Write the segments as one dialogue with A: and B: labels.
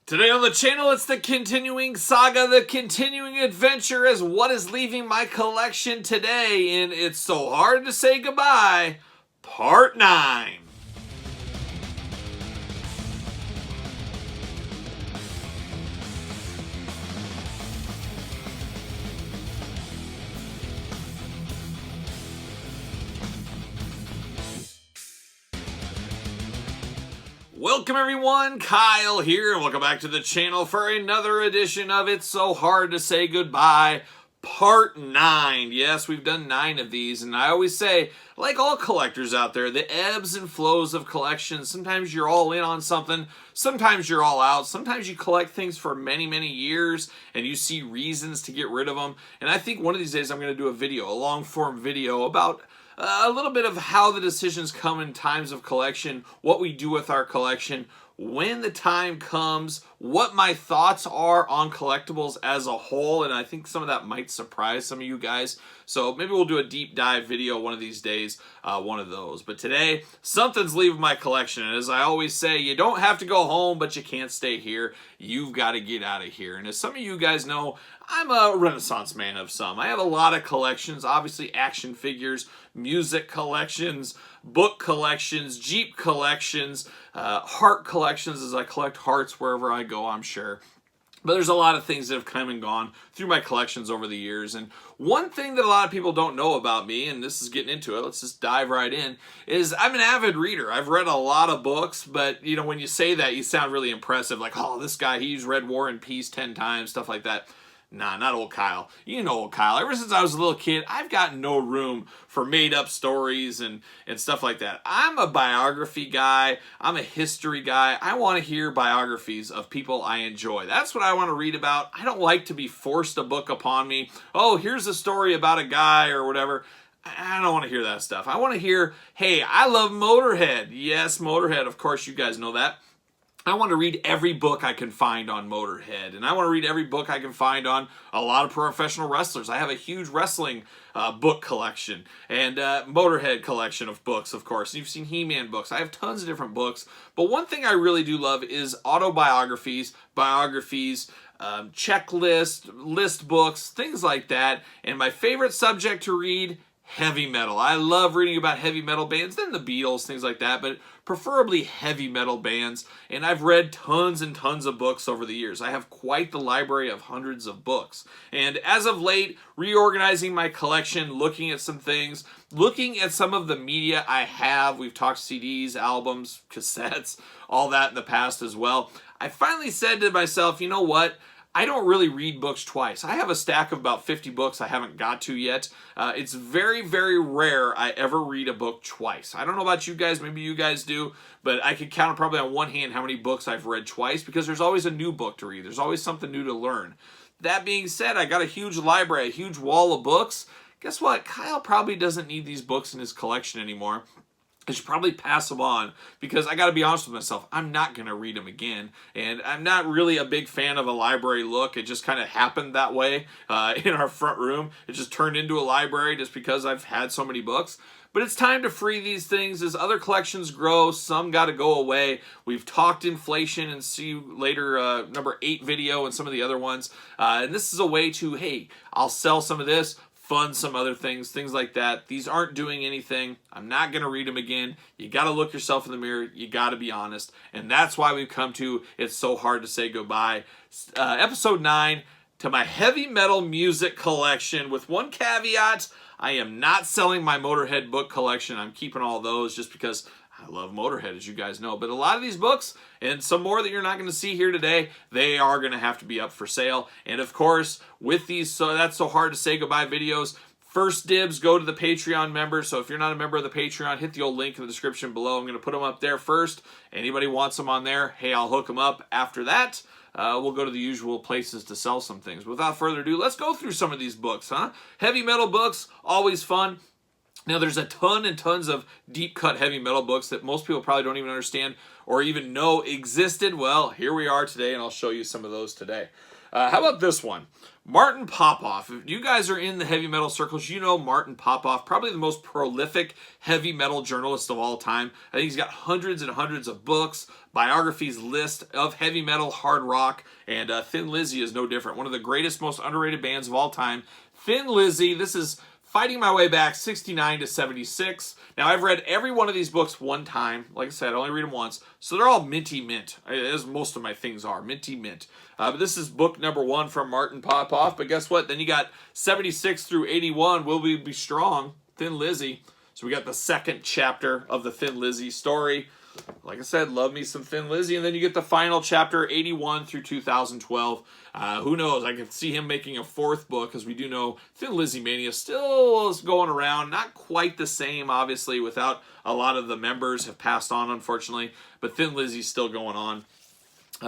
A: Today on the channel, it's the continuing saga, the continuing adventure as what is leaving my collection today in It's So Hard to Say Goodbye, Part 9. Welcome everyone, Kyle here, and welcome back to the channel for another edition of It's So Hard to Say Goodbye, Part 9. Yes, we've done 9 of these, and I always say, like all collectors out there, the ebbs and flows of collections. Sometimes you're all in on something, sometimes you're all out, sometimes you collect things for many, many years, and you see reasons to get rid of them. And I think one of these days I'm going to do a video, a long-form video about a little bit of how the decisions come in times of collection, what we do with our collection, when the time comes, what my thoughts are on collectibles as a whole, and I think some of that might surprise some of you guys. So maybe we'll do a deep dive video one of these days, one of those. But today, something's leaving my collection, and as I always say, you don't have to go home, but you can't stay here. You've got to get out of here. And as some of you guys know, I'm a Renaissance man of some. I have a lot of collections, obviously action figures, music collections, book collections, Jeep collections, heart collections, as I collect hearts wherever I go, I'm sure. But there's a lot of things that have come and gone through my collections over the years. And one thing that a lot of people don't know about me, and this is getting into it, let's just dive right in, is I'm an avid reader. I've read a lot of books, but you know, when you say that, you sound really impressive. Like, oh, this guy, he's read War and Peace 10 times, stuff like that. Nah, not old Kyle. You know old Kyle. Ever since I was a little kid, I've got no room for made-up stories and stuff like that. I'm a biography guy. I'm a history guy. I want to hear biographies of people I enjoy. That's what I want to read about. I don't like to be forced a book upon me. Oh, here's a story about a guy or whatever. I don't want to hear that stuff. I want to hear, hey, I love Motorhead. Yes, Motorhead. Of course, you guys know that. I want to read every book I can find on Motorhead, and I want to read every book I can find on a lot of professional wrestlers. I have a huge wrestling book collection and Motorhead collection of books, of course. You've seen He-Man books. I have tons of different books, but one thing I really do love is autobiographies, biographies, checklist, list books, things like that. And my favorite subject to read, heavy metal. I love reading about heavy metal bands, then the Beatles, things like that, but preferably heavy metal bands. And I've read tons and tons of books over the years. I have quite the library of hundreds of books. And as of late, reorganizing my collection, looking at some things, looking at some of the media I have. We've talked CDs, albums, cassettes, all that in the past as well. I finally said to myself, you know what? I don't really read books twice. I have a stack of about 50 books I haven't got to yet. It's very, very rare I ever read a book twice. I don't know about you guys, maybe you guys do, but I could count probably on one hand how many books I've read twice because there's always a new book to read. There's always something new to learn. That being said, I got a huge library, a huge wall of books. Guess what? Kyle probably doesn't need these books in his collection anymore. I should probably pass them on because I got to be honest with myself, I'm not going to read them again. And I'm not really a big fan of a library look. It just kind of happened that way in our front room. It just turned into a library just because I've had so many books. But it's time to free these things as other collections grow. Some got to go away. We've talked inflation and see you later number 8 video and some of the other ones. And this is a way to, hey, I'll sell some of this, fund some other things, things like that. These aren't doing anything. I'm not going to read them again. You got to look yourself in the mirror. You got to be honest. And that's why we've come to It's So Hard to Say Goodbye. Episode 9 to my heavy metal music collection with one caveat. I am not selling my Motorhead book collection. I'm keeping all those just because I love Motorhead, as you guys know. But a lot of these books, and some more that you're not going to see here today, they are going to have to be up for sale. And of course, with these That's So Hard to Say Goodbye videos, first dibs go to the Patreon members. So if you're not a member of the Patreon, hit the old link in the description below. I'm going to put them up there first. Anybody wants them on there, hey, I'll hook them up. After that, we'll go to the usual places to sell some things. Without further ado, let's go through some of these books, huh? Heavy metal books, always fun. Now, there's a ton and tons of deep-cut heavy metal books that most people probably don't even understand or even know existed. Well, here we are today, and I'll show you some of those today. How about this one? Martin Popoff. If you guys are in the heavy metal circles, you know Martin Popoff, probably the most prolific heavy metal journalist of all time. I think he's got hundreds and hundreds of books, biographies, list of heavy metal, hard rock, and Thin Lizzy is no different. One of the greatest, most underrated bands of all time. Thin Lizzy, this is fighting my way back 69 to 76. Now, I've read every one of these books one time. Like I said, I only read them once. So they're all minty mint, as most of my things are, minty mint. But this is book number 1 from Martin Popoff. But guess what? Then you got 76 through 81, Will We Be Strong, Thin Lizzy. So we got the second chapter of the Thin Lizzy story. Like I said, love me some Thin Lizzy. And then you get the final chapter, 81 through 2012. Who knows? I can see him making a 4th book, because we do know Thin Lizzy Mania still is going around. Not quite the same, obviously, without a lot of the members have passed on, unfortunately. But Thin Lizzy's still going on.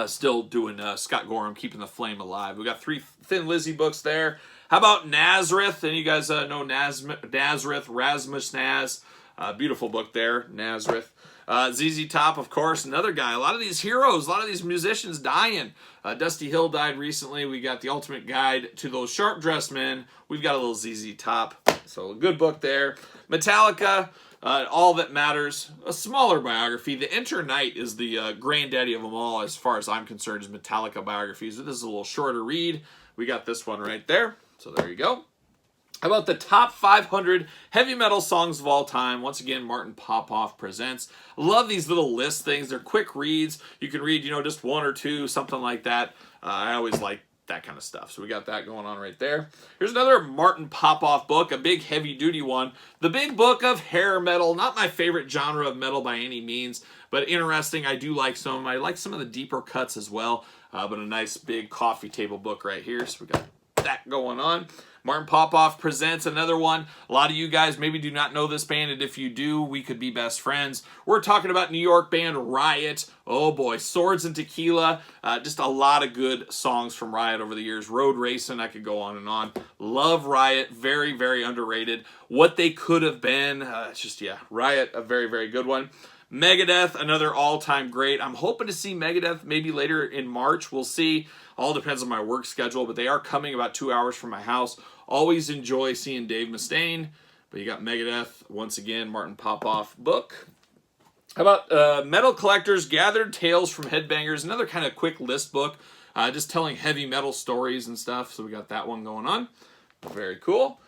A: Still doing Scott Gorham, keeping the flame alive. We got 3 Thin Lizzy books there. How about Nazareth? And you guys know Nazareth, Rasmus Naz. Beautiful book there, Nazareth. ZZ Top, of course, another guy. A lot of these heroes, a lot of these musicians dying. Dusty Hill died recently. We got The Ultimate Guide to Those Sharp-Dressed Men. We've got a little ZZ Top. So a good book there. Metallica, All That Matters. A smaller biography. The Enter Night is the granddaddy of them all, as far as I'm concerned, is Metallica biographies. This is a little shorter read. We got this one right there. So there you go. How about the top 500 heavy metal songs of all time? Once again, Martin Popoff presents. Love these little list things. They're quick reads. You can read, just 1 or 2, something like that. I always like that kind of stuff. So we got that going on right there. Here's another Martin Popoff book, a big heavy-duty one. The Big Book of Hair Metal. Not my favorite genre of metal by any means, but interesting. I do like some. I like some of the deeper cuts as well, but a nice big coffee table book right here. So we got that going on. Martin Popoff presents another one. A lot of you guys maybe do not know this band, and if you do, we could be best friends. We're talking about New York band Riot. Oh boy, Swords and Tequila. Just a lot of good songs from Riot over the years. Road Racing, I could go on and on. Love Riot, very, very underrated. What they could have been, Riot, a very, very good one. Megadeth, another all-time great. I'm hoping to see Megadeth maybe later in March. We'll see. All depends on my work schedule, but they are coming about 2 hours from my house. Always enjoy seeing Dave Mustaine. But you got Megadeth, once again, Martin Popoff book. How about Metal Collectors, Gathered Tales from Headbangers, another kind of quick list book, just telling heavy metal stories and stuff. So we got that one going on. Very cool.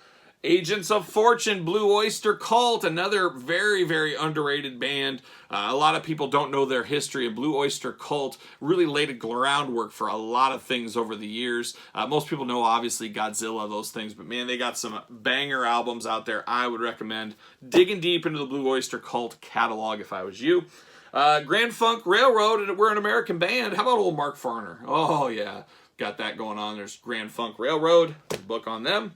A: Agents of Fortune, Blue Oyster Cult, another very, very underrated band. A lot of people don't know their history, and Blue Oyster Cult really laid a groundwork for a lot of things over the years. Most people know, obviously, Godzilla, those things, but man, they got some banger albums out there. I would recommend digging deep into the Blue Oyster Cult catalog if I was you. Grand Funk Railroad, and we're an American band. How about old Mark Farner? Oh, yeah, got that going on. There's Grand Funk Railroad, book on them.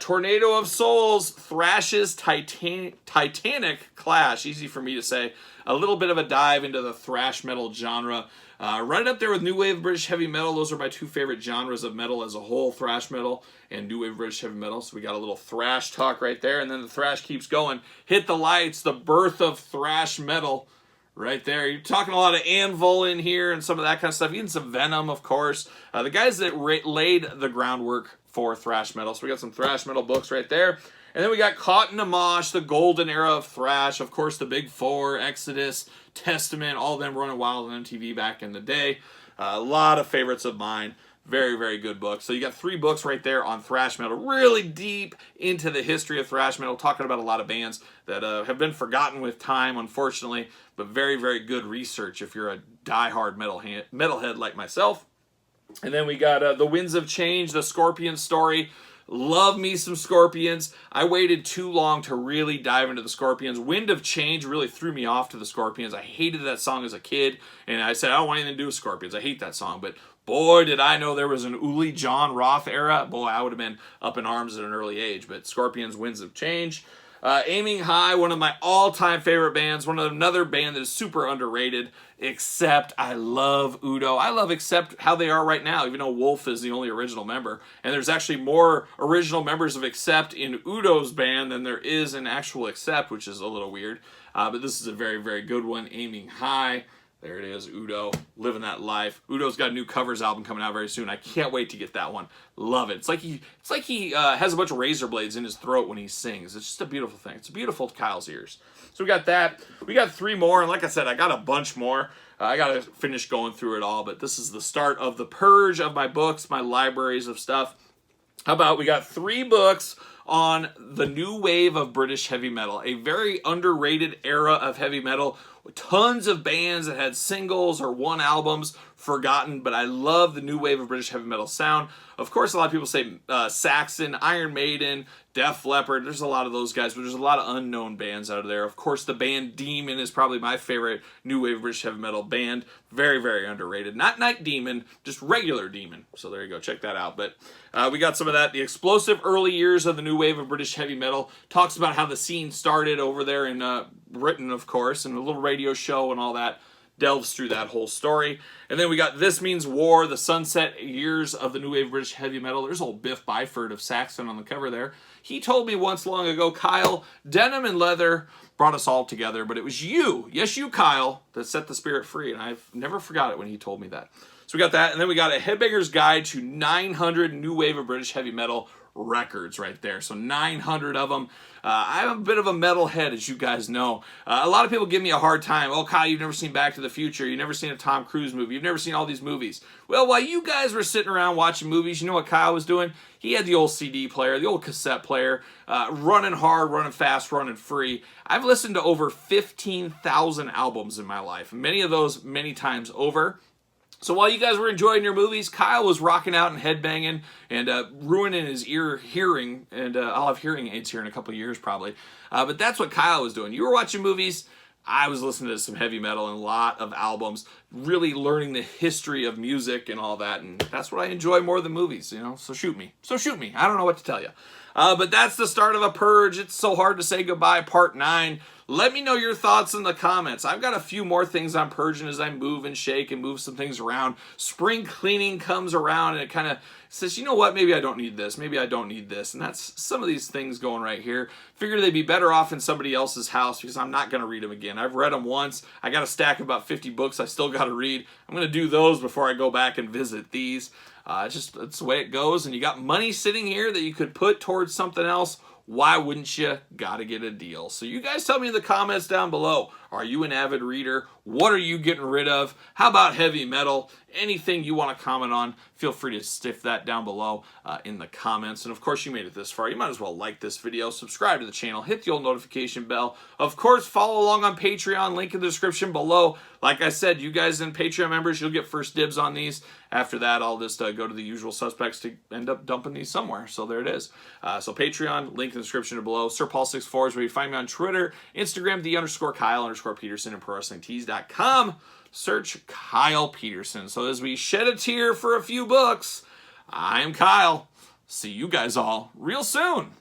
A: Tornado of Souls, Thrash's Titanic Clash. Easy for me to say. A little bit of a dive into the thrash metal genre. Right up there with New Wave British Heavy Metal. Those are my 2 favorite genres of metal as a whole, thrash metal and New Wave British Heavy Metal. So we got a little thrash talk right there, and then the thrash keeps going. Hit the Lights, the birth of thrash metal. Right there. You're talking a lot of Anvil in here and some of that kind of stuff. Even some Venom, of course. The guys that laid the groundwork for thrash metal. So we got some thrash metal books right there. And then we got Caught in a Mosh, the golden era of thrash. Of course, the Big Four, Exodus, Testament, all of them running wild on MTV back in the day. A lot of favorites of mine. Very, very good book. So you got 3 books right there on thrash metal. Really deep into the history of thrash metal. Talking about a lot of bands that have been forgotten with time, unfortunately. But very, very good research if you're a diehard metalhead like myself. And then we got The Winds of Change, the Scorpion story. Love me some Scorpions. I waited too long to really dive into the Scorpions. Wind of Change really threw me off to the Scorpions. I hated that song as a kid, and I said, I don't want anything to do with Scorpions. I hate that song, but boy, did I know there was an Uli John Roth era. Boy, I would have been up in arms at an early age, but Scorpions, Winds of Change. Aiming High, one of my all-time favorite bands, another band that is super underrated, Accept. I love Udo. I love Accept how they are right now, even though Wolf is the only original member. And there's actually more original members of Accept in Udo's band than there is in actual Accept, which is a little weird. But this is a very, very good one, Aiming High. There it is, Udo, living that life. Udo's got a new covers album coming out very soon. I can't wait to get that one. Love it. It's like he has a bunch of razor blades in his throat when he sings. It's just a beautiful thing. It's beautiful to Kyle's ears. So we got that. We got 3 more, and like I said, I got a bunch more. I got to finish going through it all, but this is the start of the purge of my books, my libraries of stuff. How about we got 3 books on the new wave of British heavy metal, a very underrated era of heavy metal. Tons of bands that had singles or 1 albums forgotten, but I love the new wave of British heavy metal sound. Of course, a lot of people say Saxon, Iron Maiden, Def Leppard. There's a lot of those guys, but there's a lot of unknown bands out of there. Of course, the band Demon is probably my favorite new wave British heavy metal band. Very, very underrated. Not Night Demon, just regular Demon. So there you go. Check that out. But we got some of that. The explosive early years of the new wave of British heavy metal. Talks about how the scene started over there in Britain, of course, and a little radio show and all that. Delves through that whole story. And then we got This Means War, the sunset years of the new wave British heavy metal. There's old Biff Byford of Saxon on the cover there. He told me once long ago, Kyle, denim and leather brought us all together, but it was you, yes you Kyle, that set the spirit free, and I've never forgot it when he told me that. So we got that, and then we got a Headbanger's Guide to 900 new wave of British heavy metal records right there. So 900 of them. I'm a bit of a metal head, as you guys know. A lot of people give me a hard time. Oh, Kyle, you've never seen Back to the Future. You've never seen a Tom Cruise movie. You've never seen all these movies. Well, while you guys were sitting around watching movies, you know what Kyle was doing? He had the old CD player, the old cassette player, running hard, running fast, running free. I've listened to over 15,000 albums in my life. Many of those many times over. So while you guys were enjoying your movies, Kyle was rocking out and headbanging and ruining his hearing, and I'll have hearing aids here in a couple of years probably. But that's what Kyle was doing. You were watching movies, I was listening to some heavy metal and a lot of albums, really learning the history of music and all that, and that's what I enjoy more than movies, you know, so shoot me. So shoot me. I don't know what to tell you. But that's the start of a purge. It's so hard to say goodbye, part 9. Let me know your thoughts in the comments. I've got a few more things I'm purging as I move and shake and move some things around. Spring cleaning comes around and it kind of says, you know what, maybe I don't need this. Maybe I don't need this. And that's some of these things going right here. Figure they'd be better off in somebody else's house because I'm not going to read them again. I've read them once. I got a stack of about 50 books I still got to read. I'm going to do those before I go back and visit these. It's the way it goes. And you got money sitting here that you could put towards something else. Why wouldn't you? Gotta get a deal. So you guys tell me in the comments down below. Are you an avid reader? What are you getting rid of? How about heavy metal? Anything you want to comment on, feel free to stick that down below in the comments. And of course, you made it this far. You might as well like this video, subscribe to the channel, hit the old notification bell. Of course, follow along on Patreon, link in the description below. Like I said, you guys and Patreon members, you'll get first dibs on these. After that, I'll just go to the usual suspects to end up dumping these somewhere. So there it is. So Patreon, link in the description below. Sir Paul 64 is where you find me on Twitter, Instagram, _Kyle_Peterson, and ProWrestlingTees.com. Search Kyle Peterson. So as we shed a tear for a few books, I'm Kyle. See you guys all real soon.